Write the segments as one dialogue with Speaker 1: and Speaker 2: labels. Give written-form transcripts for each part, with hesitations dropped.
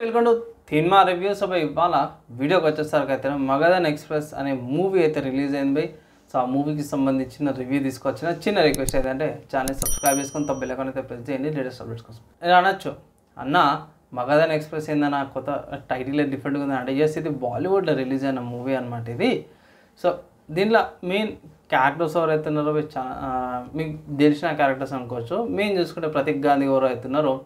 Speaker 1: Welcome to cinema reviews by ఇవాళ వీడియోకి వచ్చేసరికి అయితే మగధన్ ఎక్స్ప్రెస్ అనే మూవీ అయితే రిలీజ్ అయింది బై. సో ఆ మూవీకి సంబంధించిన రివ్యూ తీసుకొచ్చిన చిన్న రిక్వెస్ట్ ఏంటంటే ఛానల్ సబ్స్క్రైబ్ చేసుకొని బెల్ ఐకాన్ అయితే ప్రెస్ చేయండి లేటెస్ట్ అప్డేట్స్ కోసం. నేను అనొచ్చు అన్న మగధన్ ఎక్స్ప్రెస్ ఏందన్న కొత్త టైటిల్ డిఫరెంట్గా ఉంది అంటే ఎస్ ఇది బాలీవుడ్లో రిలీజ్ అయిన మూవీ అనమాట ఇది. సో దీంట్లో మెయిన్ క్యారెక్టర్స్ ఎవరు అవుతున్నారో మీకు తెలిసిన క్యారెక్టర్స్ అనుకోవచ్చు. మెయిన్ చూసుకుంటే ప్రతీక్ గాంధీ ఎవరు అవుతున్నారో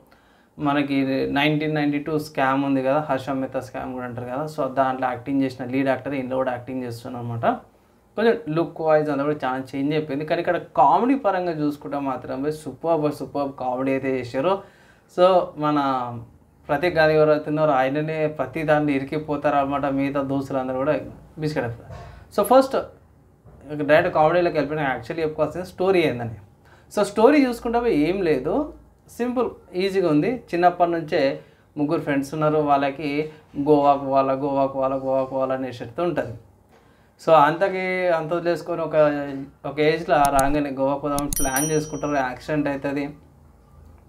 Speaker 1: మనకి 1992 స్కామ్ ఉంది కదా, హర్ష మెహతా స్కామ్ కూడా అంటారు కదా. సో దాంట్లో యాక్టింగ్ చేసిన లీడ్ యాక్టర్ ఇంట్లో కూడా యాక్టింగ్ చేస్తున్నాను అనమాట. కొంచెం లుక్ వైజ్ అంతా కూడా చాలా చేంజ్ అయిపోయింది. కానీ ఇక్కడ కామెడీ పరంగా చూసుకుంటే మాత్రం సూపర్ కామెడీ అయితే చేశారు. సో మన ప్రతీక్ గాంధీ ఎవరు అవుతున్నారో ఆయననే ప్రతి దాంట్లో ఇరికిపోతారు అనమాట. మిగతా దోస్తులు అందరూ కూడా బిస్కెట్ అయిపోతారు. సో ఫస్ట్ డైరెక్ట్ కామెడీలోకి వెళ్ళిపోయినా యాక్చువల్లీ చెప్పుకోవాల్సిన స్టోరీ ఏందని. సో స్టోరీ చూసుకుంటే ఏం లేదు, సింపుల్ ఈజీగా ఉంది. చిన్నప్పటి నుంచే ముగ్గురు ఫ్రెండ్స్ ఉన్నారు, వాళ్ళకి గోవాకు పోవాలా అనే షర్ట్ ఉంటుంది. సో అంత వదిలేసుకొని ఒక ఏజ్లో రాగానే గోవాకు పోదామని ప్లాన్ చేసుకుంటారు. యాక్సిడెంట్ అవుతుంది,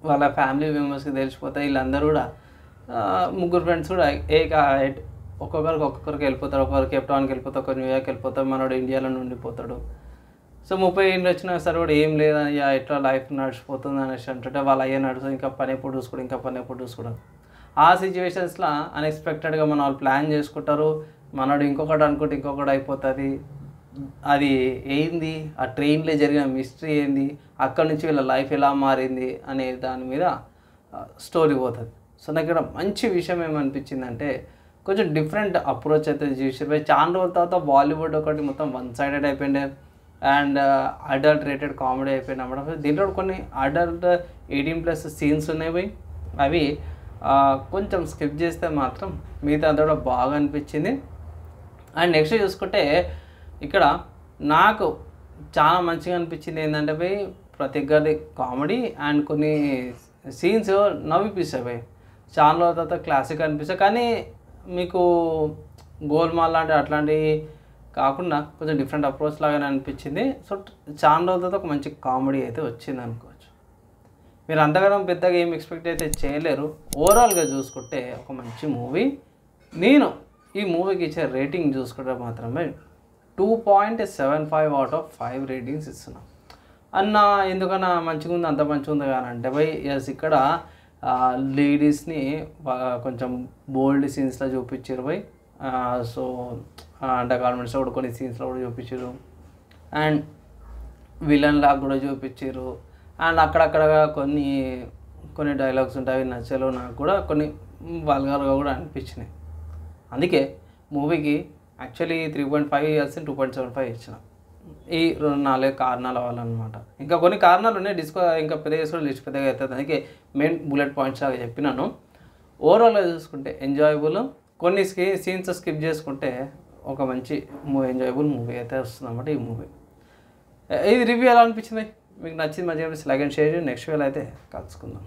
Speaker 1: వాళ్ళ ఫ్యామిలీ మెంబర్స్కి తెలిసిపోతాయి. వీళ్ళందరూ కూడా ముగ్గురు ఫ్రెండ్స్ కూడా ఒక్కొక్కరికి వెళ్ళిపోతారు. ఒకరు కేప్టౌన్కి వెళ్ళిపోతారు, ఒకరు న్యూయార్క్ వెళ్ళిపోతారు, మనోడు ఇండియాలో ఉండిపోతాడు. సో 30 ఏళ్ళు వచ్చినా సరే కూడా ఏం లేదని ఎట్లా లైఫ్ నడిచిపోతుంది అనేసి అంటుంటే వాళ్ళు అయ్యే నడుస్తుంది, ఇంకా పని ఎప్పుడు చూసుకోవడం. ఆ సిచ్యువేషన్స్లో అన్ఎక్స్పెక్టెడ్గా మన వాళ్ళు ప్లాన్ చేసుకుంటారు. మనోడు ఇంకొకటి అనుకుంటే ఇంకొకటి అయిపోతుంది. అది ఏంది, ఆ ట్రైన్లో జరిగిన మిస్టరీ ఏంది, అక్కడి నుంచి వీళ్ళ లైఫ్ ఎలా మారింది అనే దాని మీద స్టోరీ పోతుంది. సో నాకు ఇక్కడ మంచి విషయం ఏమనిపించిందంటే కొంచెం డిఫరెంట్ అప్రోచ్ అయితే చూసారు. చాలా రోజుల తర్వాత బాలీవుడ్ ఒకటి మొత్తం వన్ సైడెడ్ అయిపోయింది అండ్ అడల్ట్ రేటెడ్ కామెడీ అయిపోయింది అన్నమాట. దీంట్లో కొన్ని అడల్ట్ 18+ సీన్స్ ఉన్నాయి, అవి కొంచెం స్కిప్ చేస్తే మాత్రం మిగతా అంతా కూడా బాగా అనిపించింది. అండ్ నెక్స్ట్ చూసుకుంటే ఇక్కడ నాకు చాలా మంచిగా అనిపించింది ఏంటంటే ప్రతీక్ గారి కామెడీ అండ్ కొన్ని సీన్స్ నవ్విపిస్తాయి. చాలా రోజుల తర్వాత క్లాసిక్ అనిపిస్తాయి, కానీ మీకు గోల్మాల్ అట్లాంటివి కాకుండా కొంచెం డిఫరెంట్ అప్రోచ్ లాగానే అనిపించింది. సో చాలా రోజుల తర్వాత ఒక మంచి కామెడీ అయితే వచ్చింది అనుకోవచ్చు. మీరు అంతగానో పెద్దగా ఏం ఎక్స్పెక్ట్ అయితే చేయలేరు. ఓవరాల్గా చూసుకుంటే ఒక మంచి మూవీ. నేను ఈ మూవీకి ఇచ్చే రేటింగ్ చూసుకుంటే మాత్రమే 2.75 out of 5 రేటింగ్స్ ఇస్తున్నాను. అన్న ఎందుకన్నా మంచిగా ఉంది, అంత మంచిగా ఉంది కానీ అంటే ఎస్ ఇక్కడ లేడీస్ని కొంచెం బోల్డ్ సీన్స్లో చూపించారు సో అండర్ గార్మెంట్స్లో కూడా కొన్ని సీన్స్లో కూడా చూపించారు అండ్ విలన్ లాగా కూడా చూపించారు. అండ్ అక్కడక్కడ కొన్ని డైలాగ్స్ ఉంటాయి, అవి నచ్చలో నాకు కూడా కొన్ని వల్గర్గా కూడా అనిపించినాయి. అందుకే మూవీకి యాక్చువల్లీ 3.5 ఇవ్వాల్సి 2.75 ఇచ్చిన. ఈ 4 కారణాల వల్ల అనమాట. ఇంకా కొన్ని కారణాలు ఉన్నాయి, ఇంకా పెద్దగా చేసుకుంటే లిస్ట్ పెద్దగా అవుతుంది. అందుకే మెయిన్ బుల్లెట్ పాయింట్స్ లాగా చెప్పినాను. ఓవరాల్గా చూసుకుంటే ఎంజాయబుల్. కొన్ని సీన్స్ స్కిప్ చేసుకుంటే ఒక మంచి ఎంజాయబుల్ మూవీ అయితే వస్తుంది అన్నమాట ఈ మూవీ. ఇది రివ్యూ ఎలా అనిపించింది, మీకు నచ్చింది మంచిగా లైక్ అండ్ షేర్. నెక్స్ట్ వీడియోలో అయితే కలుసుకుందాం.